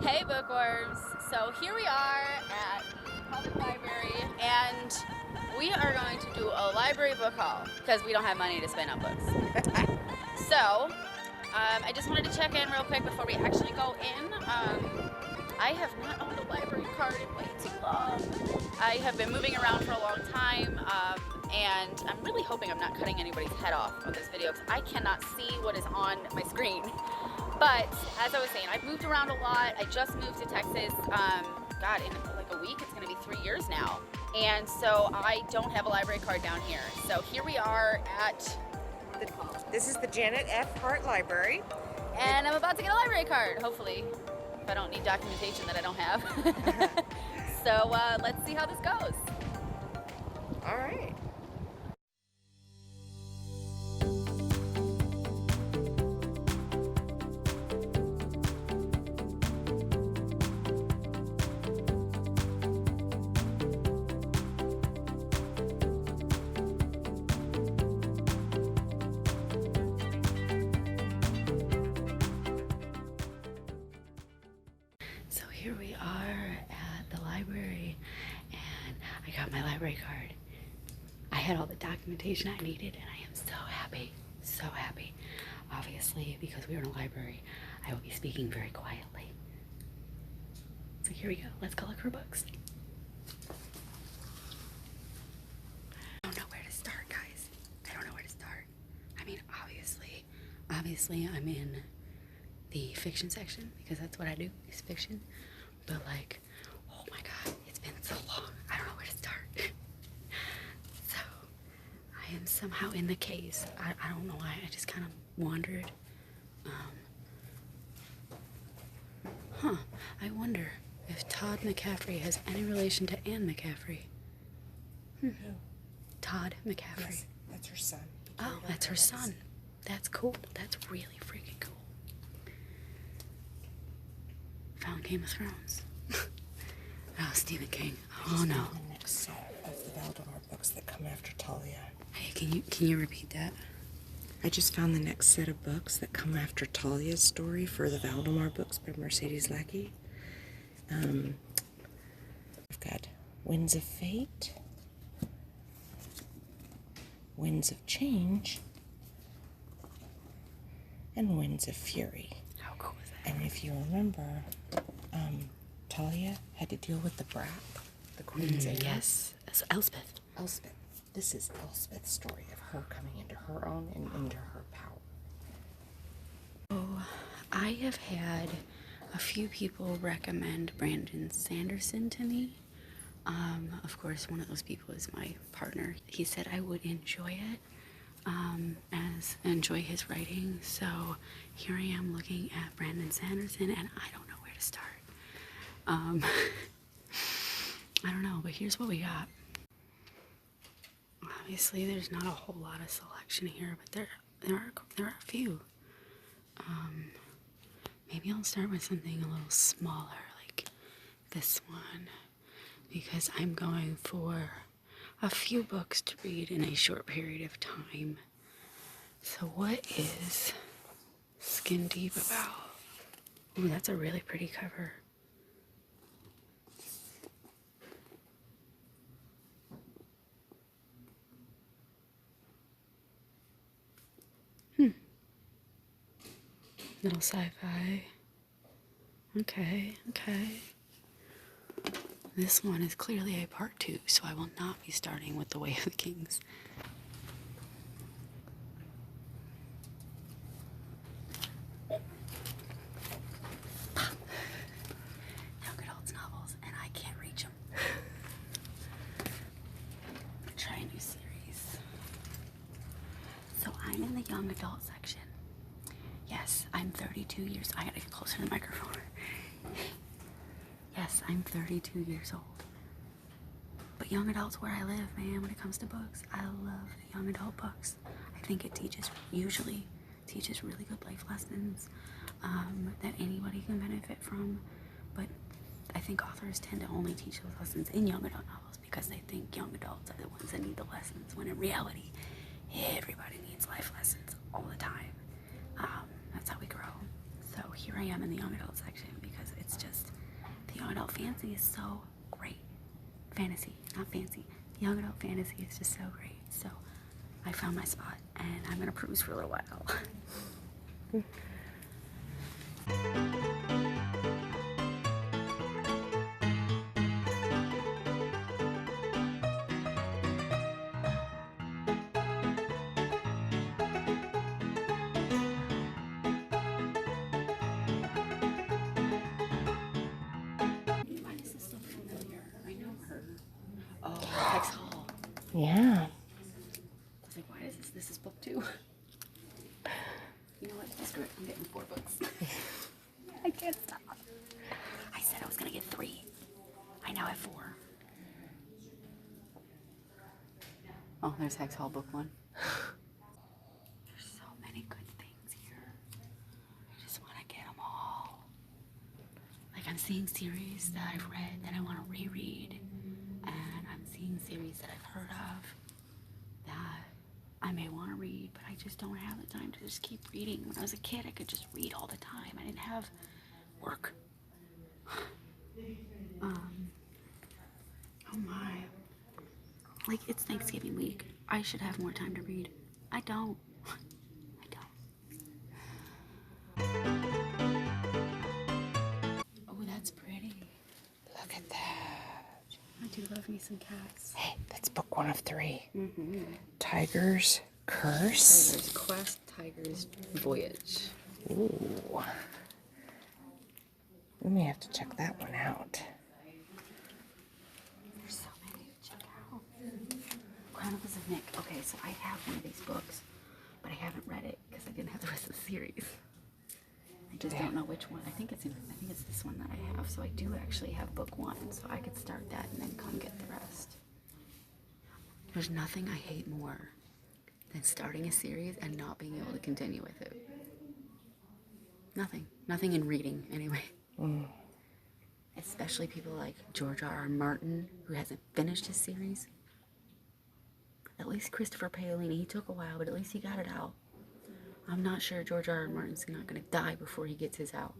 Hey bookworms! So here we are at the public library and we are going to do a library book haul because we don't have money to spend on books. So I just wanted to check in real quick before we actually go in. I have not owned a library card in way too long. I have been moving around for a long time and I'm really hoping I'm not cutting anybody's head off on this video because I cannot see what is on my screen. But as I was saying, I've moved around a lot. I just moved to Texas, God, in like a week, it's gonna be 3 years now. And so I don't have a library card down here. So here we are at This is the Janet F. Hart Library. And I'm about to get a library card, hopefully, if I don't need documentation that I don't have. So let's see how this goes. All right. So here we are at the library and I got my library card. I had all the documentation I needed and I am so happy, so happy. Obviously, because we are in a library, I will be speaking very quietly. So here we go, let's go look for books. I don't know where to start, guys. I don't know where to start. I mean, obviously I'm in the fiction section because that's what I do, is fiction. But like, oh my God, it's been so long. I don't know where to start. So I am somehow in the case. I don't know why. I just kind of wandered. I wonder if Todd McCaffrey has any relation to Anne McCaffrey. Who? Todd McCaffrey. Yes, that's her son. Oh, that's her son. That's cool. That's really freaking cool. Found Game of Thrones. Oh, Stephen King. Oh no. The next set of the Valdemar books that come after Talia. Hey, can you repeat that? I just found the next set of books that come after Talia's story for the Valdemar books by Mercedes Lackey. I've got Winds of Fate, Winds of Change, and Winds of Fury. How cool is that? And if you remember, Talia had to deal with the brat, the queen's heir. Yes, that's Elspeth. Elspeth. This is Elspeth's story of her coming into her own and into her power. Oh, I have had a few people recommend Brandon Sanderson to me. Of course, one of those people is my partner. He said I would enjoy it, enjoy his writing. So here I am looking at Brandon Sanderson, and I don't know where to start. I don't know, but here's what we got. Obviously, there's not a whole lot of selection here, but there are a few. Maybe I'll start with something a little smaller, like this one, because I'm going for a few books to read in a short period of time. So what is Skin Deep about? Ooh, that's a really pretty cover. Little sci-fi. Okay. This one is clearly a part 2, so I will not be starting with The Way of the Kings. Young adults novels, and I can't reach them. Try a new series. So I'm in the young adult section. Yes, I'm 32 years. I gotta get closer to the microphone. Yes, I'm 32 years old. But young adult's where I live, man, when it comes to books. I love young adult books. I think it usually teaches really good life lessons that anybody can benefit from. But I think authors tend to only teach those lessons in young adult novels because they think young adults are the ones that need the lessons, when in reality, everybody needs life lessons all the time. That's how we grow. So here I am in the young adult section because it's just adult fantasy is so great. Fantasy, not fancy. Young adult fantasy is just so great. So I found my spot, and I'm gonna peruse for a little while. Why does this look familiar? I know her. Oh, Hex Hall. Yeah. I was like, why is this? This is book 2. You know what? Screw it. I'm getting 4 books. I can't stop. I said I was gonna get 3. I now have 4. Oh, there's Hex Hall book 1. There's so many good things here. I just want to get them all. Like, I'm seeing series that I've read that I want to reread, and I'm seeing series that I've heard of that I may want to read, but I just don't have the time to just keep reading. When I was a kid, I could just read all the time. I didn't have work. Oh my. Like, it's Thanksgiving week. I should have more time to read. I don't. I don't. Oh, that's pretty. Look at that. I do love me some cats. Hey, that's book 1 of 3. Mm-hmm. Tiger's Curse. Tiger's Quest, Tiger's Voyage. Ooh. We may have to check that one out. There's so many to check out. Chronicles of Nick. Okay, so I have one of these books, but I haven't read it because I didn't have the rest of the series. I just don't know which one. I think it's this one that I have. So I do actually have book 1, so I could start that and then come get the rest. There's nothing I hate more than starting a series and not being able to continue with it. Nothing. Nothing in reading, anyway. Mm. Especially people like George R.R. Martin, who hasn't finished his series. At least Christopher Paolini, he took a while, but at least he got it out. I'm not sure George R.R. Martin's not going to die before he gets his out.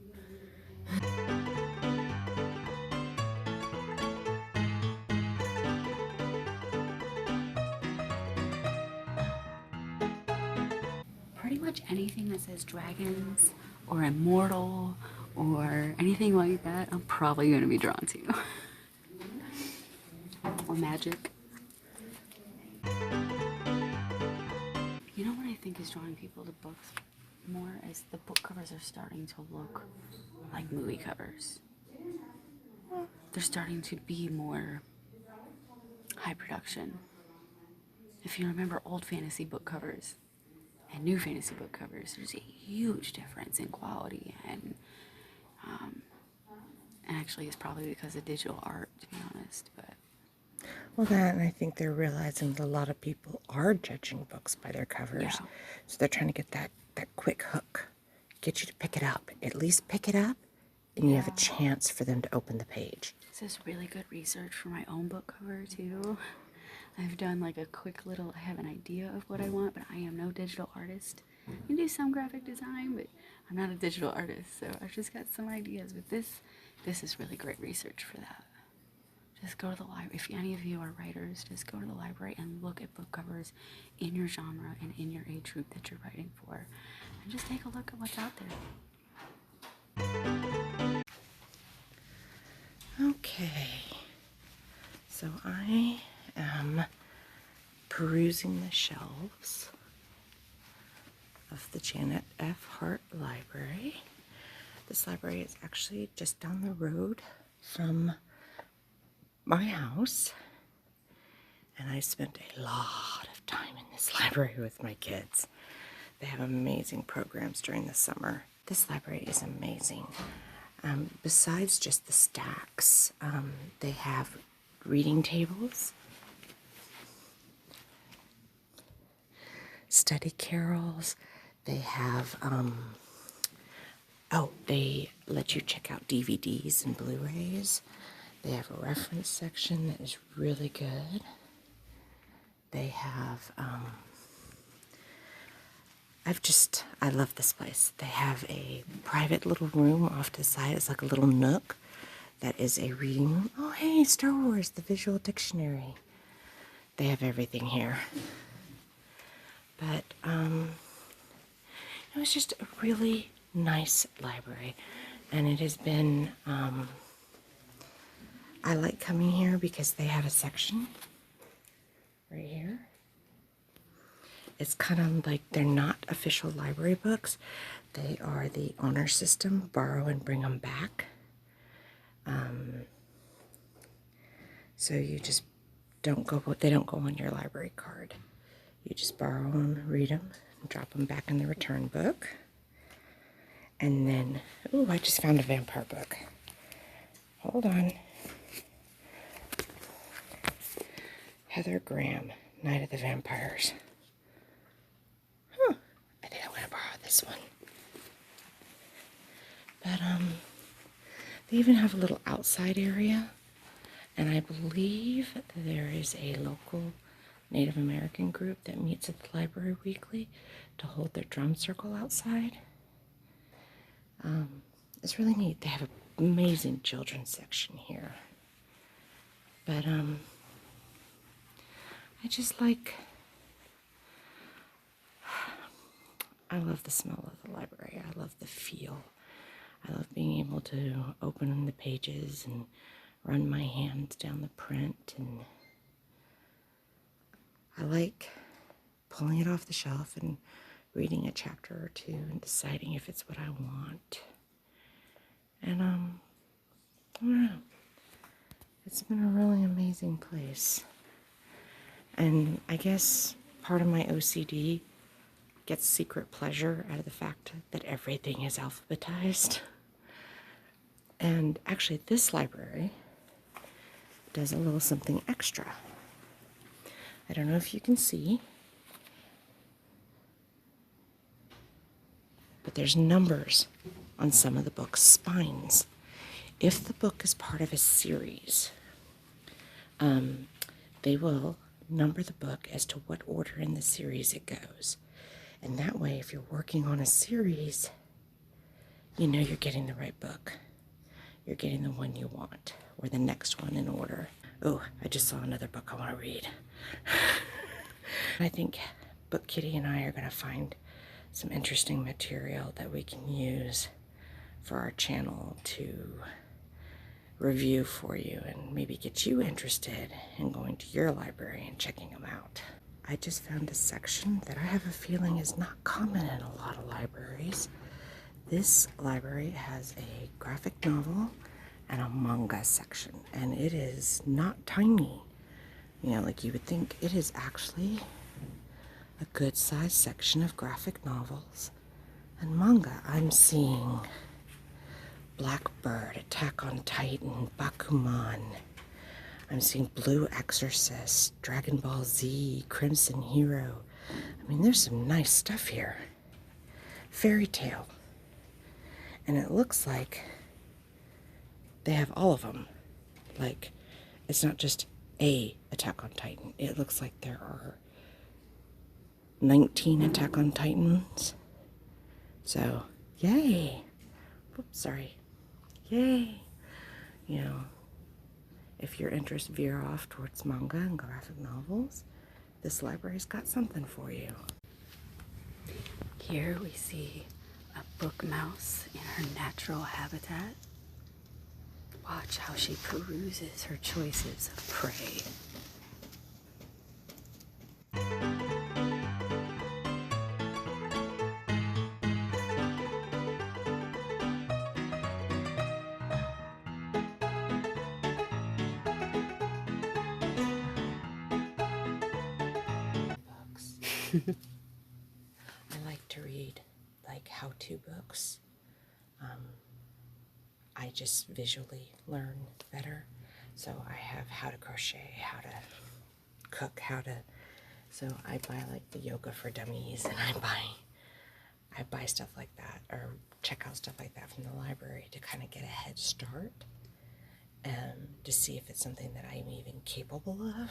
Pretty much anything that says dragons or immortal or anything like that, I'm probably going to be drawn to. Or magic. You know what I think is drawing people to books more is the book covers are starting to look like movie covers. They're starting to be more high production. If you remember old fantasy book covers and new fantasy book covers, there's a huge difference in quality, and actually it's probably because of digital art, to be honest. But Well, that, and I think they're realizing that a lot of people are judging books by their covers. Yeah. So they're trying to get that quick hook, get you to pick it up. At least pick it up, and you have a chance for them to open the page. this is really good research for my own book cover too. I've done like a quick little, I have an idea of what I want, but I am no digital artist. I can do some graphic design, but I'm not a digital artist, so I've just got some ideas. But this is really great research for that. Just go to the library. If any of you are writers, just go to the library and look at book covers in your genre and in your age group that you're writing for. And just take a look at what's out there. Okay. So I am perusing the shelves of the Janet F. Hart Library. This library is actually just down the road from my house, and I spent a lot of time in this library with my kids. They have amazing programs during the summer. This library is amazing. Besides just the stacks, they have reading tables, study carols. They have, they let you check out DVDs and Blu-rays. They have a reference section that is really good. They have, I love this place. They have a private little room off to the side. It's like a little nook that is a reading room. Oh, hey, Star Wars, the visual dictionary. They have everything here. But it was just a really nice library. And it has been, I like coming here because they have a section right here. It's kind of like they're not official library books. They are the honor system, borrow and bring them back. So you just don't go, they don't go on your library card. You just borrow them, read them, and drop them back in the return book. And then, ooh, I just found a vampire book. Hold on. Heather Graham, Night of the Vampires. Huh, I think I'm going to borrow this one. But, they even have a little outside area. And I believe that there is a local Native American group that meets at the library weekly to hold their drum circle outside. It's really neat. They have an amazing children's section here. But I just like, I love the smell of the library. I love the feel. I love being able to open the pages and run my hands down the print, and I like pulling it off the shelf and reading a chapter or two and deciding if it's what I want. And I don't know. It's been a really amazing place. And I guess part of my OCD gets secret pleasure out of the fact that everything is alphabetized. And actually this library does a little something extra. I don't know if you can see, but there's numbers on some of the book's spines. If the book is part of a series, they will number the book as to what order in the series it goes. And that way, if you're working on a series, you know you're getting the right book. You're getting the one you want, or the next one in order. Oh, I just saw another book I want to read. I think BookKitty and I are going to find some interesting material that we can use for our channel to review for you and maybe get you interested in going to your library and checking them out. I just found a section that I have a feeling is not common in a lot of libraries. This library has a graphic novel and a manga section, and it is not tiny. You know, like you would think. It is actually a good sized section of graphic novels and manga. I'm seeing Blackbird, Attack on Titan, Bakuman. I'm seeing Blue Exorcist, Dragon Ball Z, Crimson Hero. I mean, there's some nice stuff here. Fairy Tale. And it looks like they have all of them. Like, it's not just a Attack on Titan. It looks like there are 19 Attack on Titans. So, yay. Oops, sorry. Yay. You know, if your interests veer off towards manga and graphic novels, this library's got something for you. Here we see a book mouse in her natural habitat. Watch how she peruses her choices of prey. Books. I like to read like how-to books. I just visually learn better. So I have how to crochet, how to cook, so I buy like the yoga for dummies, and I buy stuff like that, or check out stuff like that from the library to kind of get a head start and to see if it's something that I'm even capable of.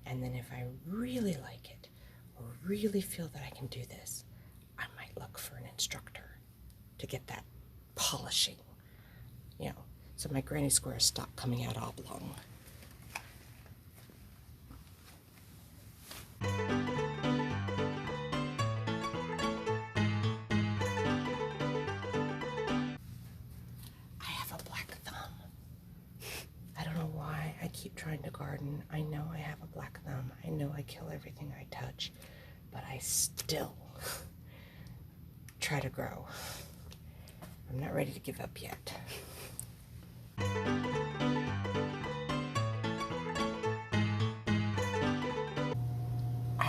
And then if I really like it or really feel that I can do this, I might look for an instructor to get that polishing, you know, so my granny squares stopped coming out oblong. I have a black thumb. I don't know why I keep trying to garden. I know I have a black thumb. I know I kill everything I touch, but I still try to grow. I'm not ready to give up yet. I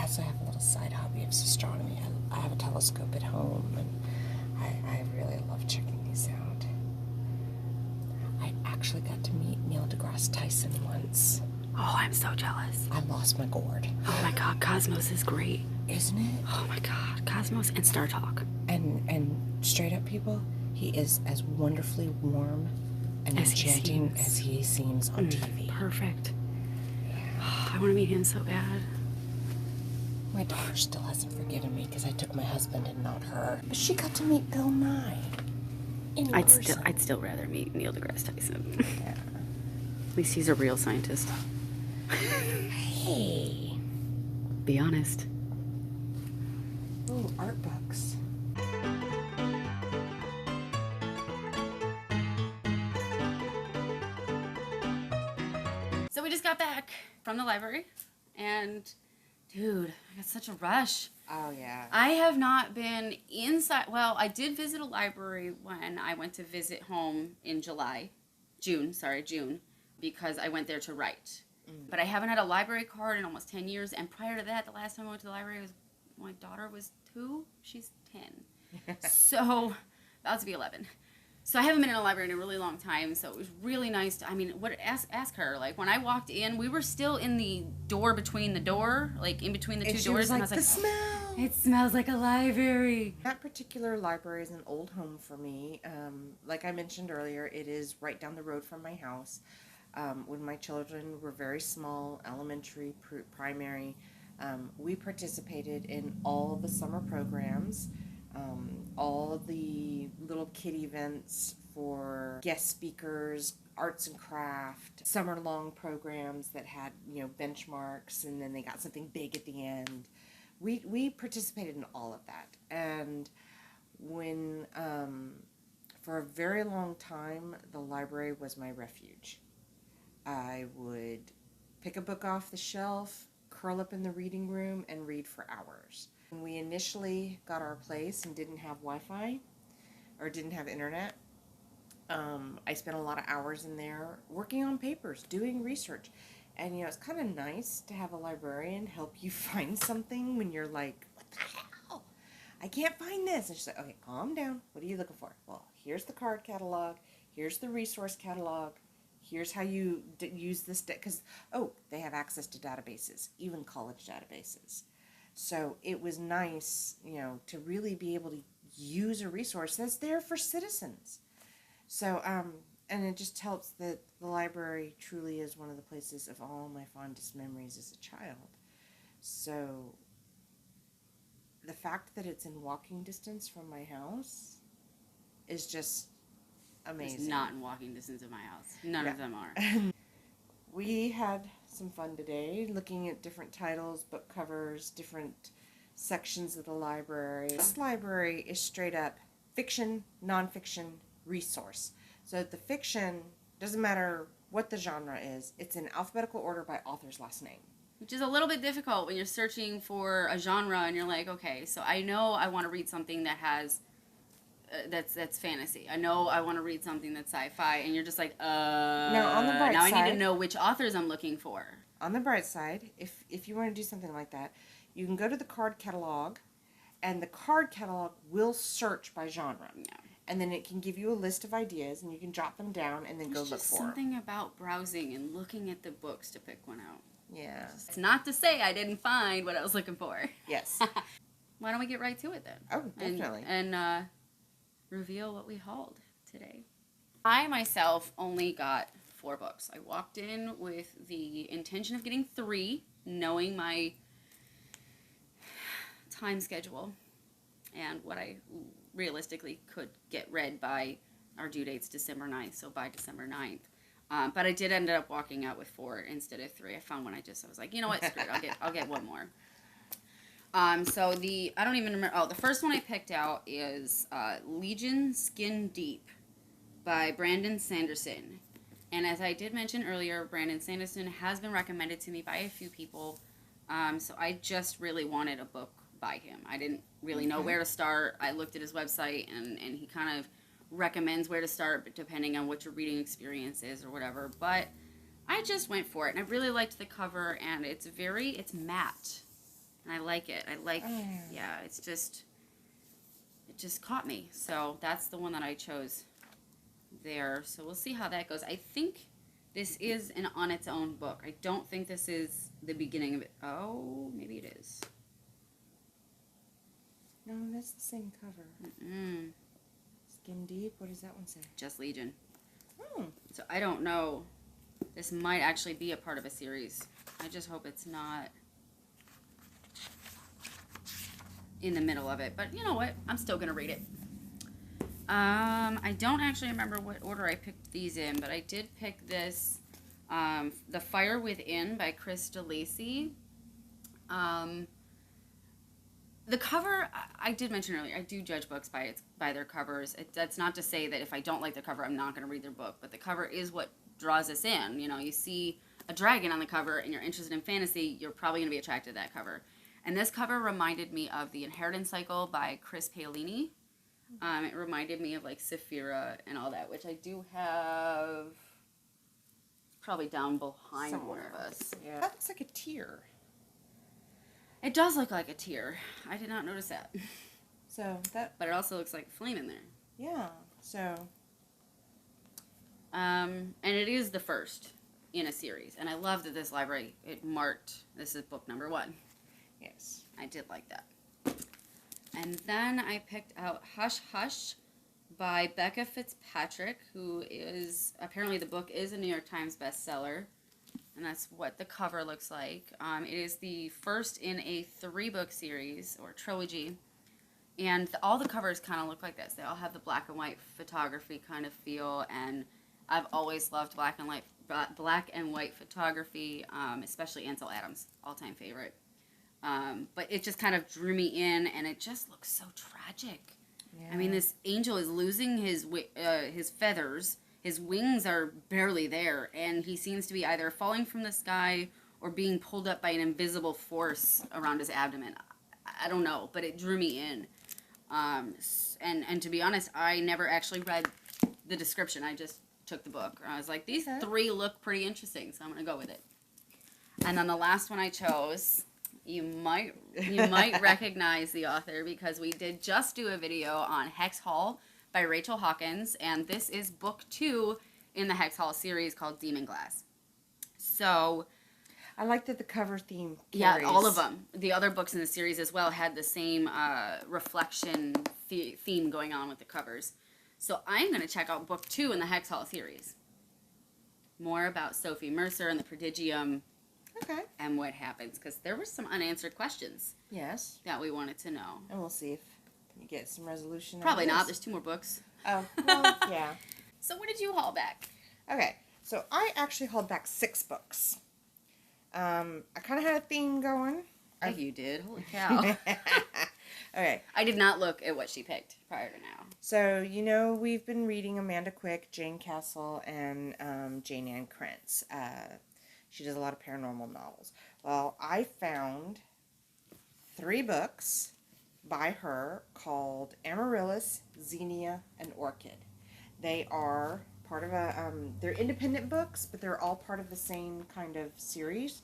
also have a little side hobby of astronomy. I have a telescope at home, and I really love checking these out. I actually got to meet Neil deGrasse Tyson once. Oh, I'm so jealous. I lost my gourd. Oh my God, Cosmos is great. Isn't it? Oh my God, Cosmos and Star Talk. And straight up, people, he is as wonderfully warm and As he enchanting seems. as he seems on TV. Perfect. Oh, I want to meet him so bad. My daughter still hasn't forgiven me because I took my husband and not her. But she got to meet Bill Nye in person. I'd still rather meet Neil deGrasse Tyson. Yeah. At least he's a real scientist. Hey. Be honest. Ooh, art books. So we just got back from the library, and dude, I got such a rush. Oh, yeah. I have not been inside. Well, I did visit a library when I went to visit home in June, because I went there to write. But I haven't had a library card in almost 10 years, and prior to that, the last time I went to the library was my daughter was 2. She's 10. So, about to be 11. So I haven't been in a library in a really long time, so it was really nice to, ask her, like, when I walked in, we were still in the door between the door, like, in between the two doors, and I was like, the smell! it smells like a library. That particular library is an old home for me. Like I mentioned earlier, it is right down the road from my house. When my children were very small, elementary, primary, we participated in all the summer programs. All the little kid events for guest speakers, arts and craft, summer-long programs that had, benchmarks, and then they got something big at the end. We participated in all of that. And when, for a very long time, the library was my refuge. I would pick a book off the shelf, curl up in the reading room, and read for hours. When we initially got our place and didn't have Wi-Fi or didn't have internet, I spent a lot of hours in there working on papers, doing research. And, it's kind of nice to have a librarian help you find something when you're like, what the hell? I can't find this. And she's like, okay, calm down. What are you looking for? Well, here's the card catalog. Here's the resource catalog. Here's how you use this, because, they have access to databases, even college databases. So it was nice, to really be able to use a resource that's there for citizens. So, and it just helps that the library truly is one of the places of all my fondest memories as a child. So the fact that it's in walking distance from my house is just amazing. It's not in walking distance of my house. None of them are. We had some fun today looking at different titles, book covers, different sections of the library. This library is straight up fiction, nonfiction, resource. So the fiction, doesn't matter what the genre is, it's in alphabetical order by author's last name. Which is a little bit difficult when you're searching for a genre and you're like, okay, so I know I want to read something that has that's fantasy. I know I want to read something that's sci-fi, and you're just like, Now, on the bright now side, I need to know which authors I'm looking for. On the bright side, if you want to do something like that, you can go to the card catalog, and the card catalog will search by genre. Yeah. And then it can give you a list of ideas, and you can jot them down and then go look for them. Something about browsing and looking at the books to pick one out. Yeah. It's not to say I didn't find what I was looking for. Yes. Why don't we get right to it then? Oh, definitely. And reveal what we hauled today. I myself only got 4 books. I walked in with the intention of getting 3, knowing my time schedule and what I realistically could get read by our due date's December 9th, so by December 9th. But I did end up walking out with 4 instead of 3. I found one. I was like, you know what, screw it. I'll get one more. So I don't even remember. Oh, the first one I picked out is Legion Skin Deep by Brandon Sanderson. And as I did mention earlier, Brandon Sanderson has been recommended to me by a few people. So I just really wanted a book by him. I didn't really know where to start. I looked at his website, and he kind of recommends where to start depending on what your reading experience is or whatever. But I just went for it, and I really liked the cover, and it's matte. And I like it. Yeah, it just caught me. So that's the one that I chose there. So we'll see how that goes. I think this is an on its own book. I don't think this is the beginning of it. Oh, maybe it is. No, that's the same cover. Mm-mm. Skin Deep. What does that one say? Just Legion. Oh. So I don't know. This might actually be a part of a series. I just hope it's not in the middle of it. But you know what? I'm still going to read it. I don't actually remember what order I picked these in, but I did pick this, The Fire Within by Chris DeLacy. The cover, I did mention earlier, I do judge books by their covers. That's not to say that if I don't like the cover, I'm not going to read their book, but the cover is what draws us in. You know, you see a dragon on the cover and you're interested in fantasy, you're probably going to be attracted to that cover. And this cover reminded me of The Inheritance Cycle by Chris Paolini. It reminded me of like Saphira and all that, which I do have probably down behind Somewhere. one of us. Yeah. That looks like a tear. It does look like a tear. I did not notice that. So that. But it also looks like a flame in there. Yeah. So. And it is the first in a series, and I love that this library this is book number 1. Yes. I did like that. And then I picked out Hush Hush by Becca Fitzpatrick, who is, apparently the book is a New York Times bestseller. And that's what the cover looks like. It is the first in a 3-book series, or trilogy. And all the covers kind of look like this. They all have the black and white photography kind of feel. And I've always loved black and white photography, especially Ansel Adams' all-time favorite. But it just kind of drew me in, and it just looks so tragic. Yeah. I mean, this angel is losing his feathers. His wings are barely there, and he seems to be either falling from the sky or being pulled up by an invisible force around his abdomen. I don't know, but it drew me in. And to be honest, I never actually read the description. I just took the book. I was like, these 3 look pretty interesting, so I'm going to go with it. And then the last one I chose, you might recognize the author because we did just do a video on Hex Hall by Rachel Hawkins, and this is book 2 in the Hex Hall series called Demon Glass. So I like that the cover theme carries. Yeah, all of them. The other books in the series as well had the same reflection theme going on with the covers. So I'm going to check out book 2 in the Hex Hall series. More about Sophie Mercer and the Prodigium. Okay. And what happens, because there were some unanswered questions. Yes. That we wanted to know. And we'll see if you get some resolution. Probably not. There's 2 more books. Oh, well, yeah. So what did you haul back? Okay. So I actually hauled back 6 books. I kind of had a theme going. Oh, you did? Holy cow. Okay. I did not look at what she picked prior to now. So, we've been reading Amanda Quick, Jane Castle, and Jane Ann Krentz. She does a lot of paranormal novels. Well, I found 3 books by her called Amaryllis, Xenia, and Orchid. They are part of they're independent books, but they're all part of the same kind of series.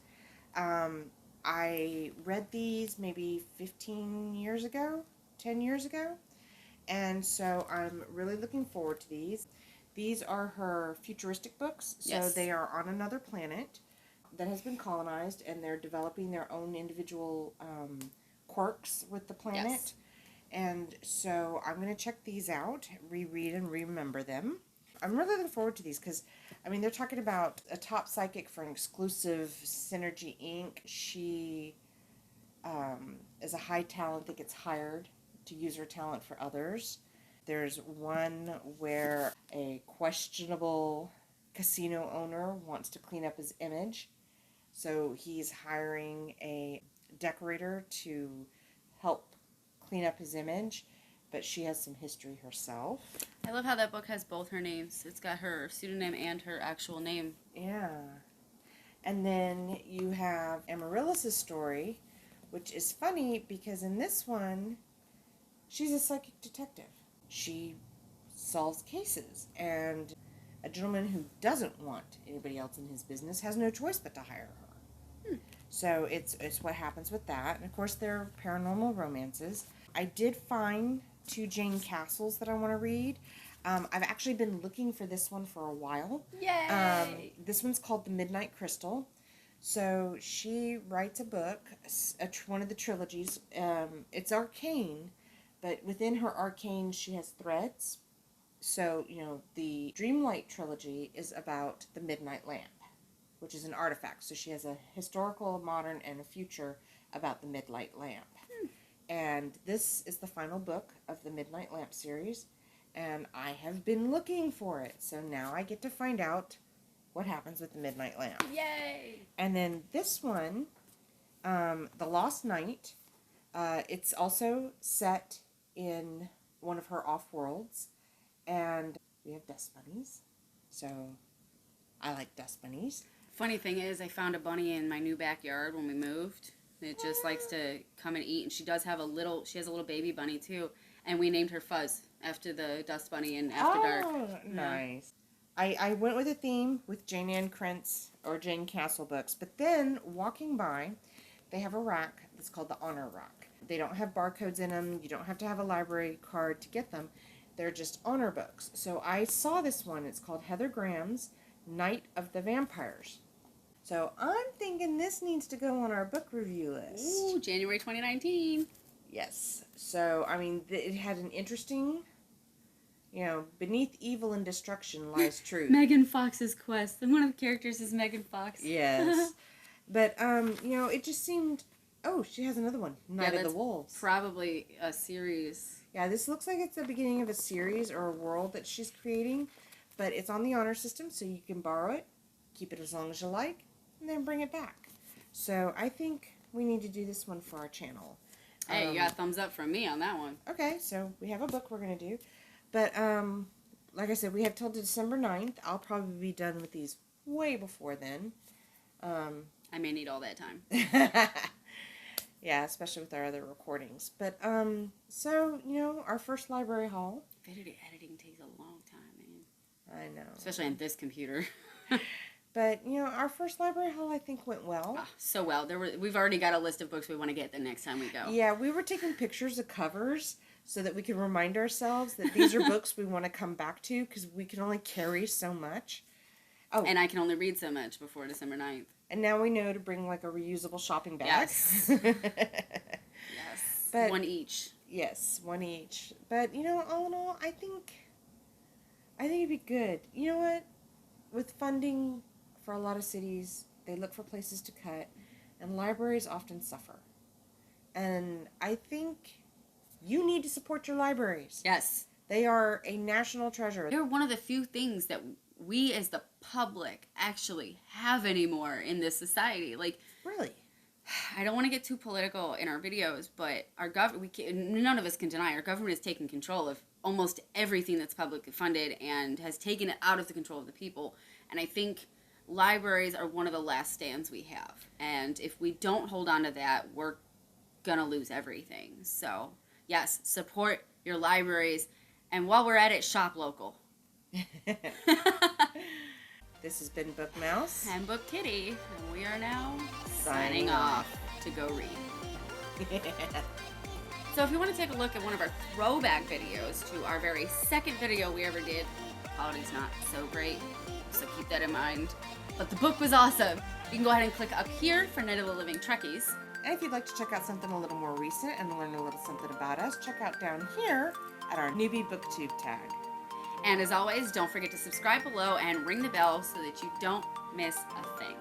I read these maybe 10 years ago, and so I'm really looking forward to these. These are her futuristic books, so yes. They are on another planet that has been colonized, and they're developing their own individual quirks with the planet. Yes. And so I'm going to check these out, reread and remember them. I'm really looking forward to these because, they're talking about a top psychic for an exclusive Synergy Inc. She is a high talent that gets hired to use her talent for others. There's one where a questionable casino owner wants to clean up his image. So he's hiring a decorator to help clean up his image, but she has some history herself. I love how that book has both her names. It's got her pseudonym and her actual name. Yeah. And then you have Amaryllis' story, which is funny because in this one, she's a psychic detective. She solves cases, and a gentleman who doesn't want anybody else in his business has no choice but to hire her. So it's what happens with that. And of course, there are paranormal romances. I did find 2 Jane Castles that I want to read. I've actually been looking for this one for a while. Yay! This one's called The Midnight Crystal. So she writes a book, one of the trilogies. It's arcane, but within her arcane, she has threads. So, the Dreamlight trilogy is about the Midnight Lamp, which is an artifact. So she has a historical, a modern, and a future about the Midnight Lamp. And this is the final book of the Midnight Lamp series, and I have been looking for it. So now I get to find out what happens with the Midnight Lamp. Yay! And then this one, The Lost Night, it's also set in one of her off-worlds, and we have dust bunnies, so I like dust bunnies. Funny thing is, I found a bunny in my new backyard when we moved. It just likes to come and eat, and she has a little baby bunny too, and we named her Fuzz after the dust bunny in After Dark. Oh, nice. I went with a theme with Jane Ann Krentz or Jane Castle books, but then walking by, they have a rack that's called the Honor Rack. They don't have barcodes in them. You don't have to have a library card to get them. They're just honor books. So I saw this one. It's called Heather Graham's Night of the Vampires. So I'm thinking this needs to go on our book review list. Ooh, January 2019. Yes. So, I mean, it had an interesting, beneath evil and destruction lies truth. Megan Fox's quest. And one of the characters is Megan Fox. Yes. But, it just seemed, she has another one. Night of the Wolves. Probably a series. Yeah, this looks like it's the beginning of a series or a world that she's creating. But it's on the honor system, so you can borrow it, keep it as long as you like, and then bring it back. So I think we need to do this one for our channel. Hey, you got a thumbs up from me on that one. Okay, so we have a book we're going to do. But, like I said, we have till December 9th. I'll probably be done with these way before then. I may need all that time. Yeah, especially with our other recordings. But, so, our first library haul. Video editing takes a long time, man. I know. Especially on this computer. But, our first library haul, I think, went well. Oh, so well. We've already got a list of books we want to get the next time we go. Yeah, we were taking pictures of covers so that we can remind ourselves that these are books we want to come back to because we can only carry so much. Oh, and I can only read so much before December 9th. And now we know to bring, like, a reusable shopping bag. Yes. Yes. But, one each. Yes, one each. But, all in all, I think it'd be good. You know what? With funding for a lot of cities, they look for places to cut, and libraries often suffer. And I think you need to support your libraries. Yes. They are a national treasure. They're one of the few things that we as the public actually have anymore in this society. Like, really? I don't want to get too political in our videos, but our none of us can deny our government has taken control of almost everything that's publicly funded and has taken it out of the control of the people. And I think libraries are one of the last stands we have. And if we don't hold on to that, we're going to lose everything. So, yes, support your libraries. And while we're at it, shop local. This has been BookMouse and BookKitty. And we are now signing off to go read. So if you want to take a look at one of our throwback videos to our very second video we ever did, quality's not so great, so keep that in mind. But the book was awesome. You can go ahead and click up here for Night of the Living Trekkies. And if you'd like to check out something a little more recent and learn a little something about us, check out down here at our newbie booktube tag. And as always, don't forget to subscribe below and ring the bell so that you don't miss a thing.